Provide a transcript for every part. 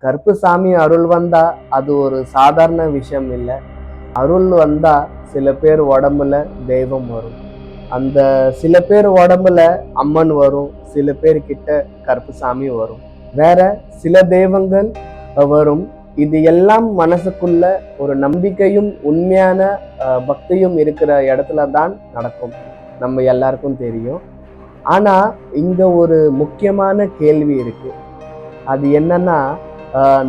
கருப்புசாமி அருள் வந்தா அது ஒரு சாதாரண விஷயம் இல்லை. அருள் வந்தா சில பேர் உடம்புல தெய்வம் வரும். அந்த சில பேர் உடம்புல அம்மன் வரும், சில பேர் கிட்ட கருப்புசாமி வரும், வேற சில தெய்வங்கள் வரும். இது எல்லாம் மனசுக்குள்ள ஒரு நம்பிக்கையும் உண்மையான பக்தியும் இருக்கிற இடத்துல தான் நடக்கும். நம்ம எல்லாருக்கும் தெரியும். ஆனா இங்க ஒரு முக்கியமான கேள்வி இருக்கு. அது என்னன்னா,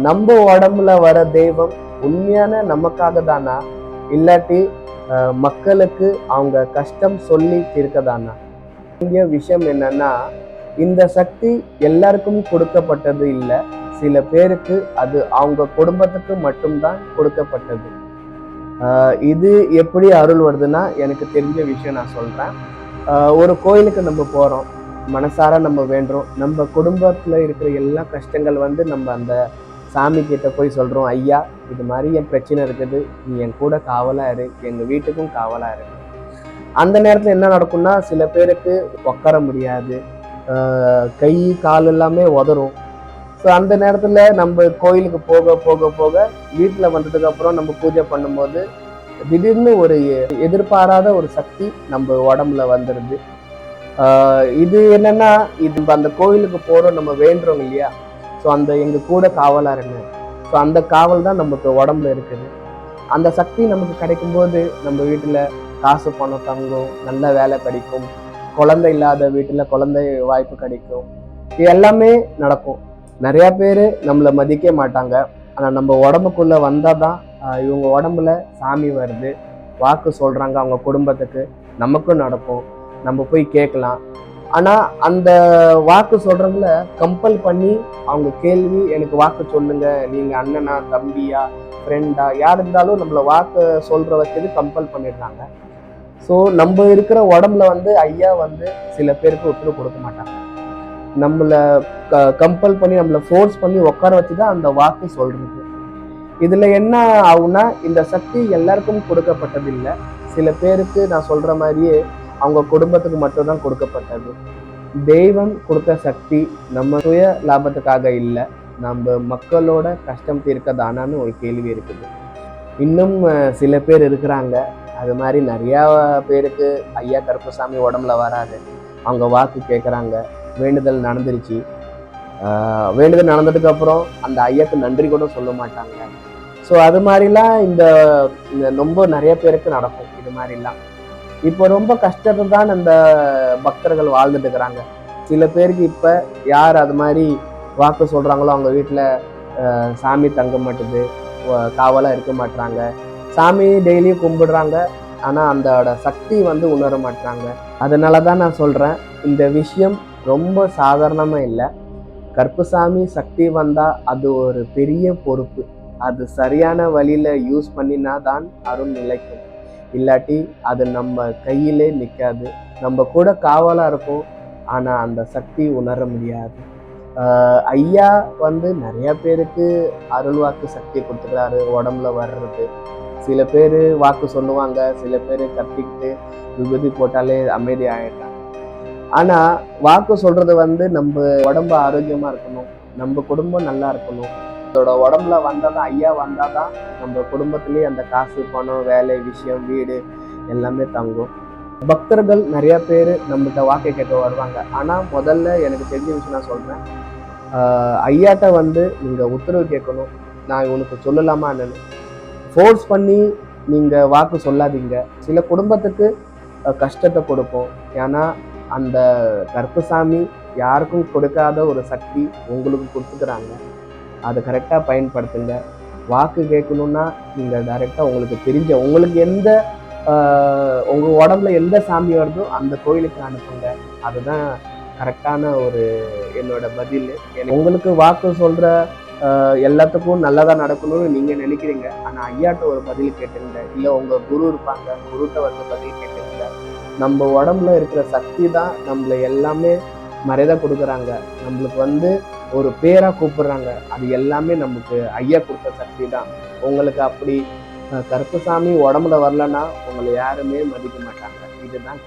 நம்ம உடம்புல வர தெய்வம் உண்மையான நமக்காக தானா, இல்லாட்டி மக்களுக்கு அவங்க கஷ்டம் சொல்லி இருக்கதானா? இங்க விஷயம் என்னன்னா, இந்த சக்தி எல்லாருக்கும் கொடுக்கப்பட்டது இல்லை. சில பேருக்கு அது அவங்க குடும்பத்துக்கு மட்டும்தான் கொடுக்கப்பட்டது. இது எப்படி அருள் வருதுன்னா, எனக்கு தெரிஞ்ச விஷயம் நான் சொல்றேன். ஒரு கோயிலுக்கு நம்ம போறோம், மனசார நம்ம வேண்டுறோம். நம்ம குடும்பத்துல இருக்கிற எல்லா கஷ்டங்கள் வந்து நம்ம அந்த சாமி கிட்ட போய் சொல்றோம், ஐயா இது மாதிரி என் பிரச்சனை இருக்குது, நீ என் கூட காவலா இரு, எங்க வீட்டுக்கும் காவலா இரு. அந்த நேரத்துல என்ன நடக்கும்னா, சில பேருக்கு உட்கார முடியாது, கை கால் எல்லாமே உதறும். ஸோ அந்த நேரத்துல நம்ம கோயிலுக்கு போக போக போக வீட்டுல வந்ததுக்கு அப்புறம் நம்ம பூஜை பண்ணும்போது திடீர்னு ஒரு எதிர்பாராத ஒரு சக்தி நம்ம உடம்புல வந்துடுது. இது என்னன்னா, இது அந்த கோவிலுக்கு போறோம், நம்ம வேண்டுறோம் இல்லையா, ஸோ அந்த எங்க கூட காவலா இருங்க. ஸோ அந்த காவல் தான் நமக்கு உடம்புல இருக்குது. அந்த சக்தி நமக்கு கிடைக்கும் போது நம்ம வீட்டுல காசு பணம் தங்கும், நல்ல வேலை கிடைக்கும், குழந்தை இல்லாத வீட்டுல குழந்தை வாய்ப்பு கிடைக்கும், இது எல்லாமே நடக்கும். நிறைய பேர் நம்மளை மதிக்க மாட்டாங்க. ஆனா நம்ம உடம்புக்குள்ள வந்தாதான் இவங்க உடம்புல சாமி வருது, வாக்கு சொல்றாங்க அவங்க குடும்பத்துக்கு, நமக்கும் நடக்கும், நம்ம போய் கேட்கலாம். ஆனா அந்த வாக்கு சொல்றவங்கள கம்பல் பண்ணி அவங்க கேள்வி, எனக்கு வாக்கு சொல்லுங்க, நீங்க அண்ணனா தம்பியா ஃப்ரெண்டா யார் இருந்தாலும் நம்மள வாக்கு சொல்ற வச்சது கம்பல் பண்ணிடுறாங்க. ஸோ நம்ம இருக்கிற உடம்புல வந்து ஐயா வந்து சில பேருக்கு ஒத்துழைப்பு கொடுக்க மாட்டாங்க. நம்மள கம்பல் பண்ணி நம்மளை ஃபோர்ஸ் பண்ணி உட்கார வச்சுதான் அந்த வாக்கு சொல்றது. இதுல என்ன ஆகும்னா, இந்த சக்தி எல்லாருக்கும் கொடுக்கப்பட்டது இல்லை. சில பேருக்கு நான் சொல்ற மாதிரியே அவங்க குடும்பத்துக்கு மட்டும்தான் கொடுக்கப்பட்டது. தெய்வம் கொடுத்த சக்தி நம்ம சுய லாபத்துக்காக இல்லை, நம்ம மக்களோட கஷ்டம் தீர்க்கதானான்னு ஒரு கேள்வி இருக்குது. இன்னும் சில பேர் இருக்கிறாங்க, அது மாதிரி நிறைய பேருக்கு ஐயா கருப்பசாமி உடம்புல வராது, அவங்க வாக்கு கேட்குறாங்க, வேண்டுதல் நடந்துருச்சு, வேண்டுதல் நடந்ததுக்கு அப்புறம் அந்த ஐயாக்கு நன்றி கூட சொல்ல மாட்டாங்க. ஸோ அது மாதிரிலாம் இந்த ரொம்ப நிறைய பேருக்கு நடக்கும். இது மாதிரிலாம் இப்போ ரொம்ப கஷ்டத்தை தான் அந்த பக்தர்கள் வாழ்ந்துட்டு இருக்கிறாங்க. சில பேருக்கு இப்போ யார் அது மாதிரி வாக்கு சொல்றாங்களோ அவங்க வீட்டில் சாமி தங்க மாட்டுது, காவலாக இருக்க மாட்டாங்க. சாமி டெய்லியும் கும்பிடுறாங்க, ஆனால் அதோட சக்தி வந்து உணர மாட்டாங்க. அதனால தான் நான் சொல்கிறேன், இந்த விஷயம் ரொம்ப சாதாரணமாக இல்லை. கருப்புசாமி சக்தி வந்தால் அது ஒரு பெரிய பொறுப்பு. அது சரியான வழியில் யூஸ் பண்ணினா தான் அருள் நிலைக்கும், இல்லாட்டி அது நம்ம கையிலே நிற்காது. நம்ம கூட காவலாக இருக்கும், ஆனால் அந்த சக்தி உணர முடியாது. ஐயா வந்து நிறைய பேருக்கு அருள் வாக்கு சக்தி கொடுத்துக்கிறாரு உடம்புல வர்றது. சில பேர் வாக்கு சொல்லுவாங்க, சில பேர் கத்திக்கிட்டு விபூதி போட்டாலே அமைதி ஆயிடுறாங்க. ஆனா வாக்கு சொல்றது வந்து நம்ம உடம்பு ஆரோக்கியமா இருக்கணும், நம்ம குடும்பம் நல்லா இருக்கணும். அதோட உடம்புல வந்தாதான், ஐயா வந்தாதான் நம்ம குடும்பத்திலேயே அந்த காசு பணம் வேலை விஷயம் வீடு எல்லாமே தங்கும். பக்தர்கள் நிறைய பேர் நம்மகிட்ட வாக்கை கேட்க வருவாங்க. ஆனா முதல்ல எனக்கு தெரிஞ்ச விஷயம் நான் சொல்றேன், ஐயாட்ட வந்து நீங்க உத்தரவு கேட்கணும், நான் உனக்கு சொல்லலாமா என்னன்னு. ஃபோர்ஸ் பண்ணி நீங்க வாக்கு சொல்லாதீங்க. சில குடும்பத்துக்கு கஷ்டத்தை கொடுக்கும். ஏன்னா அந்த கருப்புசாமி யாருக்கும் கொடுக்காத ஒரு சக்தி உங்களுக்கு கொடுத்துக்கிறாங்க. அதை கரெக்டாக பயன்படுத்துங்க. வாக்கு கேட்கணும்னா நீங்கள் டைரெக்டாக உங்களுக்கு தெரிஞ்ச, உங்களுக்கு எந்த உங்கள் உடம்புல எந்த சாமி வருதோ அந்த கோயிலுக்கு அனுப்புங்க. அதுதான் கரெக்டான ஒரு என்னோட பதில். உங்களுக்கு வாக்கு சொல்கிற எல்லாத்துக்கும் நல்லதாக நடக்கணும்னு நீங்கள் நினைக்கிறீங்க, ஆனால் ஐயாட்ட ஒரு பதில் கேட்டுங்க, இல்லை உங்கள் குரு இருப்பாங்க, குருட்ட வந்து பதில் கேட்டுங்க. நம்ம உடம்புல இருக்கிற சக்தி தான் நம்மளை எல்லாமே மரியாதை கொடுக்குறாங்க, நம்மளுக்கு வந்து ஒரு பேரா கூப்பிடுறாங்க. அது எல்லாமே நமக்கு ஐயா கொடுத்த சக்தி தான். உங்களுக்கு அப்படி கருப்புசாமி உடம்புல வரலன்னா உங்களை யாருமே மதிக்க மாட்டாங்க. இதுதான்